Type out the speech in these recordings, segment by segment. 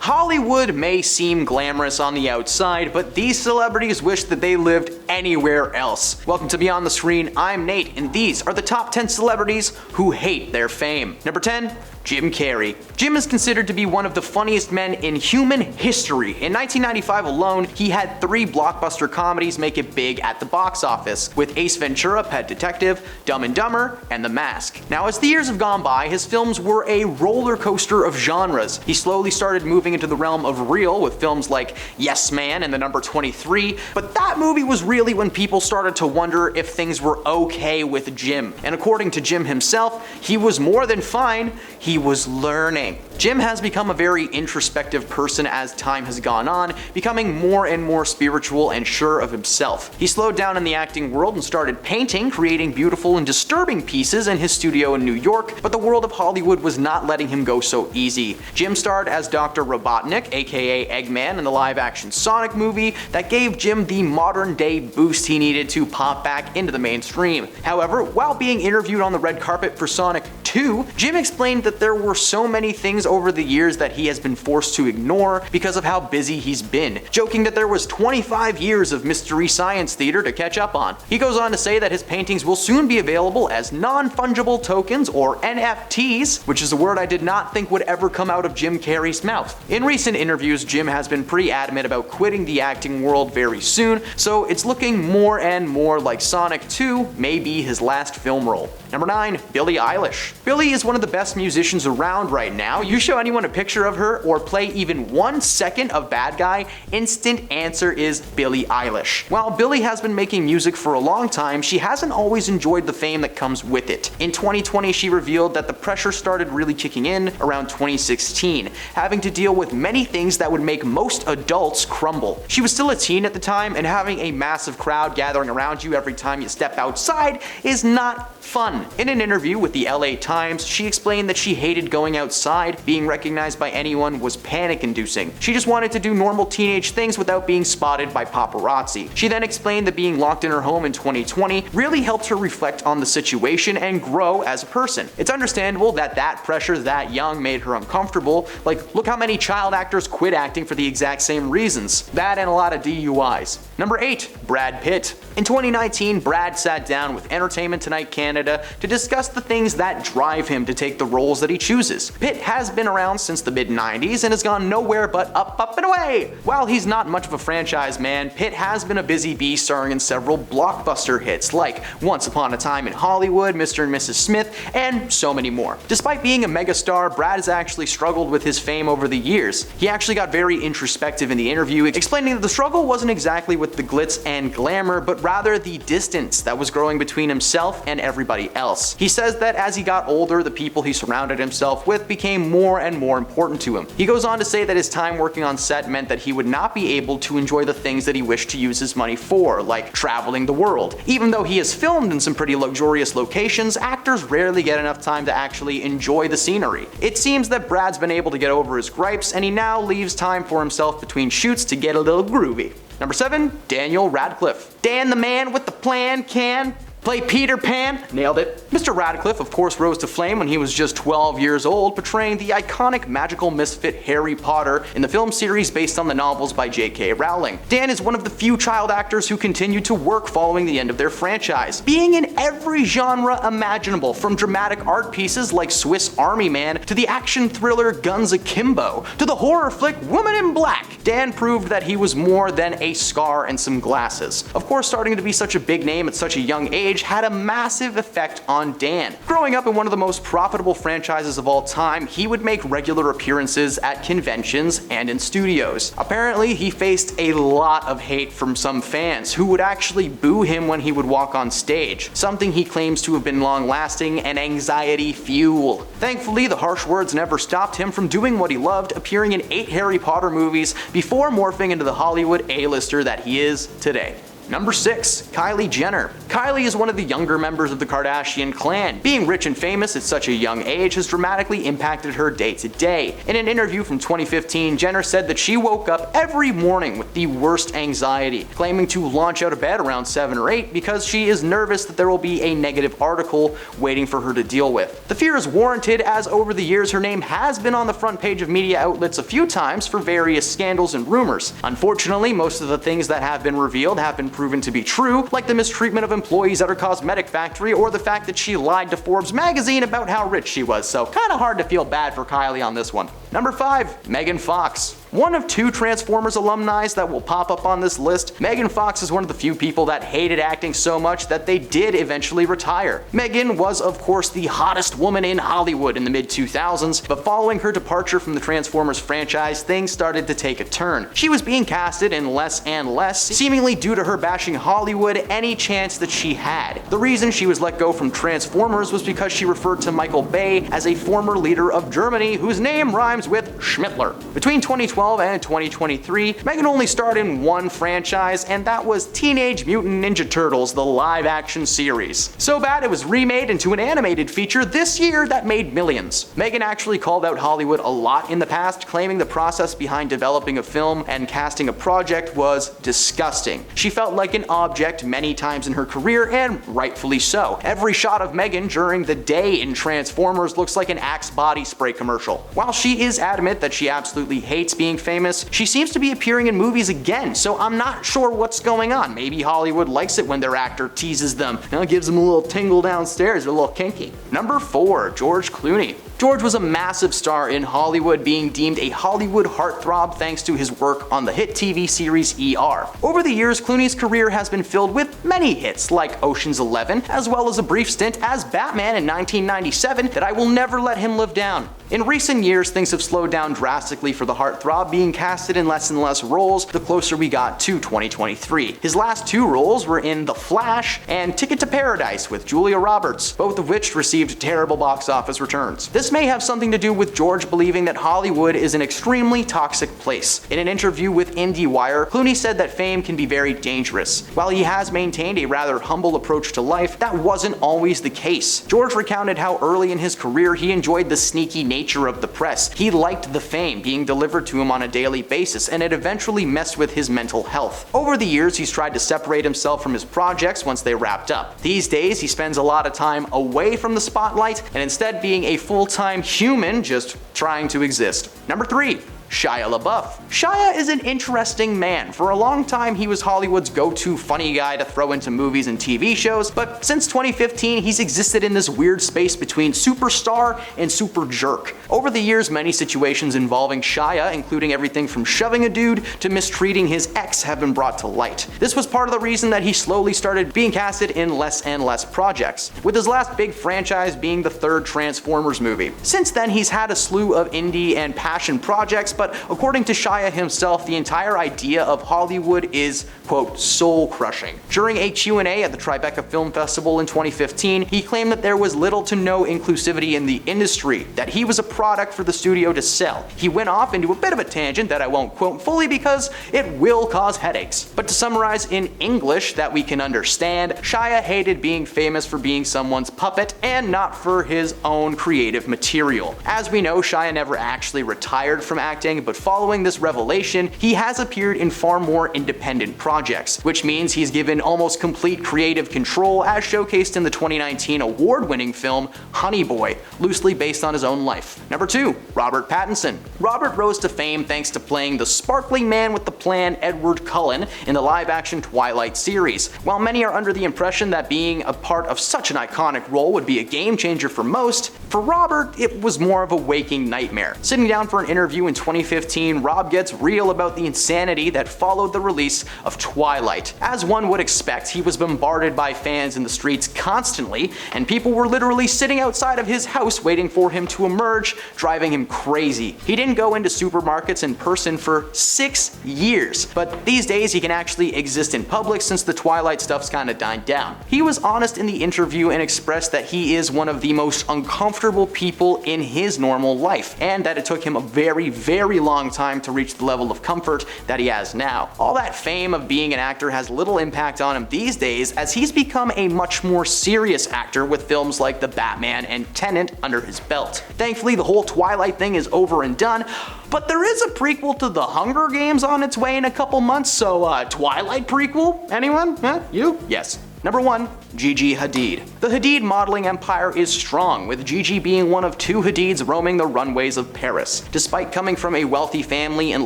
Hollywood may seem glamorous on the outside, but these celebrities wish that they lived anywhere else. Welcome to Beyond the Screen, I'm Nate, and these are the top 10 celebrities who hate their fame. Number 10, Jim Carrey. Jim is considered to be one of the funniest men in human history. In 1995 alone, he had 3 blockbuster comedies make it big at the box office, with Ace Ventura, Pet Detective, Dumb and Dumber, and The Mask. Now, as the years have gone by, his films were a roller coaster of genres. He slowly started moving into the realm of real with films like Yes Man and The Number 23, but that movie was really when people started to wonder if things were okay with Jim. And according to Jim himself, he was more than fine, he was learning. Jim has become a very introspective person as time has gone on, becoming more and more spiritual and sure of himself. He slowed down in the acting world and started painting, creating beautiful and disturbing pieces in his studio in New York, but the world of Hollywood was not letting him go so easy. Jim starred as Dr. Robotnik, aka Eggman, in the live-action Sonic movie that gave Jim the modern-day boost he needed to pop back into the mainstream. However, while being interviewed on the red carpet for Sonic 2, Jim explained that there were so many things over the years that he has been forced to ignore because of how busy he's been, joking that there was 25 years of Mystery Science Theater to catch up on. He goes on to say that his paintings will soon be available as non-fungible tokens, or NFTs, which is a word I did not think would ever come out of Jim Carrey's mouth. In recent interviews, Jim has been pretty adamant about quitting the acting world very soon, so it's looking more and more like Sonic 2 may be his last film role. Number 9, Billie Eilish. Billie is one of the best musicians around right now. You show anyone a picture of her or play even 1 second of Bad Guy, instant answer is Billie Eilish. While Billie has been making music for a long time, she hasn't always enjoyed the fame that comes with it. In 2020, she revealed that the pressure started really kicking in around 2016, having to deal with many things that would make most adults crumble. She was still a teen at the time, and having a massive crowd gathering around you every time you step outside is not fun. In an interview with the LA Times, she explained that she hated going outside. Being recognized by anyone was panic-inducing. She just wanted to do normal teenage things without being spotted by paparazzi. She then explained that being locked in her home in 2020 really helped her reflect on the situation and grow as a person. It's understandable that that pressure that young made her uncomfortable. Like, look how many child actors quit acting for the exact same reasons. That and a lot of DUIs. Number 8, Brad Pitt. In 2019, Brad sat down with Entertainment Tonight Canada to discuss the things that drive him to take the roles that he chooses. Pitt has been around since the mid-90s and has gone nowhere but up, up, and away! While he's not much of a franchise man, Pitt has been a busy bee starring in several blockbuster hits like Once Upon a Time in Hollywood, Mr. and Mrs. Smith, and so many more. Despite being a megastar, Brad has actually struggled with his fame over the years. He actually got very introspective in the interview, explaining that the struggle wasn't exactly with the glitz and glamour, but rather the distance that was growing between himself and everybody else. He says that as he got older, the people he surrounded himself with became more and more important to him. He goes on to say that his time working on set meant that he would not be able to enjoy the things that he wished to use his money for, like traveling the world. Even though he has filmed in some pretty luxurious locations, actors rarely get enough time to actually enjoy the scenery. It seems that Brad's been able to get over his gripes, and he now leaves time for himself between shoots to get a little groovy. Number 7, Daniel Radcliff. Dan the man with the plan can play Peter Pan. Nailed it. Mr. Radcliff, of course, rose to fame when he was just 12 years old, portraying the iconic magical misfit Harry Potter in the film series based on the novels by J.K. Rowling. Dan is one of the few child actors who continued to work following the end of their franchise, being in every genre imaginable, from dramatic art pieces like Swiss Army Man to the action thriller Guns Akimbo to the horror flick Woman in Black. Dan proved that he was more than a scar and some glasses. Of course, starting to be such a big name at such a young age had a massive effect on Dan. Growing up in one of the most profitable franchises of all time, he would make regular appearances at conventions and in studios. Apparently, he faced a lot of hate from some fans who would actually boo him when he would walk on stage, something he claims to have been long-lasting and anxiety fuel. Thankfully, the harsh words never stopped him from doing what he loved, appearing in 8 Harry Potter movies before morphing into the Hollywood A-lister that he is today. Number 6. Kylie Jenner. Kylie is one of the younger members of the Kardashian clan. Being rich and famous at such a young age has dramatically impacted her day to day. In an interview from 2015, Jenner said that she woke up every morning with the worst anxiety, claiming to launch out of bed around 7 or 8 because she is nervous that there will be a negative article waiting for her to deal with. The fear is warranted, as over the years her name has been on the front page of media outlets a few times for various scandals and rumors. Unfortunately, most of the things that have been revealed have been proven to be true, like the mistreatment of employees at her cosmetic factory or the fact that she lied to Forbes magazine about how rich she was, so kinda hard to feel bad for Kylie on this one. Number 5. Megan Fox. One of 2 Transformers alumni that will pop up on this list, Megan Fox is one of the few people that hated acting so much that they did eventually retire. Megan was of course the hottest woman in Hollywood in the mid-2000s, but following her departure from the Transformers franchise, things started to take a turn. She was being casted in less and less, seemingly due to her bashing Hollywood any chance that she had. The reason she was let go from Transformers was because she referred to Michael Bay as a former leader of Germany whose name rhymes with Schmittler. Between 2012 and 2023, Megan only starred in one franchise, and that was Teenage Mutant Ninja Turtles, the live-action series. So bad it was remade into an animated feature this year that made millions. Megan actually called out Hollywood a lot in the past, claiming the process behind developing a film and casting a project was disgusting. She felt like an object many times in her career, and rightfully so. Every shot of Megan during the day in Transformers looks like an Axe body spray commercial. While she is adamant that she absolutely hates being famous, she seems to be appearing in movies again, so I'm not sure what's going on. Maybe Hollywood likes it when their actor teases them, gives them a little tingle downstairs, a little kinky. Number 4. George Clooney. George was a massive star in Hollywood, being deemed a Hollywood heartthrob thanks to his work on the hit TV series ER. Over the years, Clooney's career has been filled with many hits like Ocean's 11, as well as a brief stint as Batman in 1997 that I will never let him live down. In recent years, things have slowed down drastically for the heartthrob, being casted in less and less roles the closer we got to 2023. His last 2 roles were in The Flash and Ticket to Paradise with Julia Roberts, both of which received terrible box office returns. This may have something to do with George believing that Hollywood is an extremely toxic place. In an interview with IndieWire, Clooney said that fame can be very dangerous. While he has maintained a rather humble approach to life, that wasn't always the case. George recounted how early in his career he enjoyed the sneaky nature of the press. He liked the fame being delivered to him on a daily basis, and it eventually messed with his mental health. Over the years, he's tried to separate himself from his projects once they wrapped up. These days, he spends a lot of time away from the spotlight and instead being a full-time human just trying to exist. Number 3. Shia Labeouf. Shia is an interesting man. For a long time, he was Hollywood's go-to funny guy to throw into movies and TV shows, but since 2015, he's existed in this weird space between superstar and super jerk. Over the years, many situations involving Shia, including everything from shoving a dude to mistreating his ex, have been brought to light. This was part of the reason that he slowly started being casted in less and less projects, with his last big franchise being the 3rd Transformers movie. Since then, he's had a slew of indie and passion projects, but according to Shia himself, the entire idea of Hollywood is, quote, soul-crushing. During a Q&A at the Tribeca Film Festival in 2015, he claimed that there was little to no inclusivity in the industry, that he was a product for the studio to sell. He went off into a bit of a tangent that I won't quote fully because it will cause headaches. But to summarize in English that we can understand, Shia hated being famous for being someone's puppet and not for his own creative material. As we know, Shia never actually retired from acting, but following this revelation, he has appeared in far more independent projects, which means he's given almost complete creative control as showcased in the 2019 award-winning film Honey Boy, loosely based on his own life. Number 2. Robert Pattinson. Robert rose to fame thanks to playing the sparkling man with the plan Edward Cullen in the live-action Twilight series. While many are under the impression that being a part of such an iconic role would be a game-changer for most, for Robert, it was more of a waking nightmare. Sitting down for an interview in 2015, Rob gets real about the insanity that followed the release of Twilight. As one would expect, he was bombarded by fans in the streets constantly, and people were literally sitting outside of his house waiting for him to emerge, driving him crazy. He didn't go into supermarkets in person for 6 years, but these days he can actually exist in public since the Twilight stuff's kinda died down. He was honest in the interview and expressed that he is one of the most uncomfortable people in his normal life, and that it took him a very very long time to reach the level of comfort that he has now. All that fame of being an actor has little impact on him these days, as he's become a much more serious actor with films like The Batman and Tenet under his belt. Thankfully, the whole Twilight thing is over and done, but there is a prequel to The Hunger Games on its way in a couple months, so Twilight prequel? Anyone? Huh? You? Yes. Number 1. Gigi Hadid. The Hadid modeling empire is strong, with Gigi being one of 2 Hadids roaming the runways of Paris. Despite coming from a wealthy family and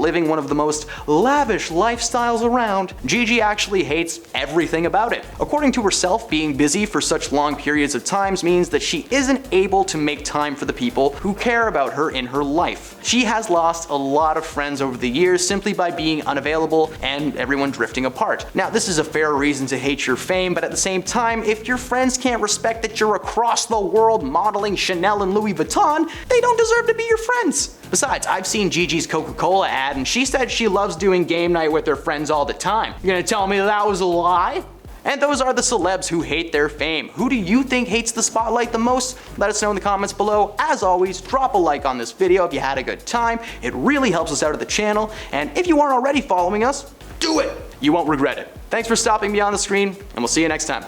living one of the most lavish lifestyles around, Gigi actually hates everything about it. According to herself, being busy for such long periods of times means that she isn't able to make time for the people who care about her in her life. She has lost a lot of friends over the years simply by being unavailable and everyone drifting apart. Now, this is a fair reason to hate your fame, but at the same time, if your friends can't respect that you're across the world modeling Chanel and Louis Vuitton, they don't deserve to be your friends. Besides, I've seen Gigi's Coca-Cola ad and she said she loves doing game night with her friends all the time. You gonna tell me that was a lie? And those are the celebs who hate their fame. Who do you think hates the spotlight the most? Let us know in the comments below. As always, drop a like on this video if you had a good time. It really helps us out at the channel. And if you aren't already following us, do it! You won't regret it. Thanks for stopping beyond the screen, and we'll see you next time.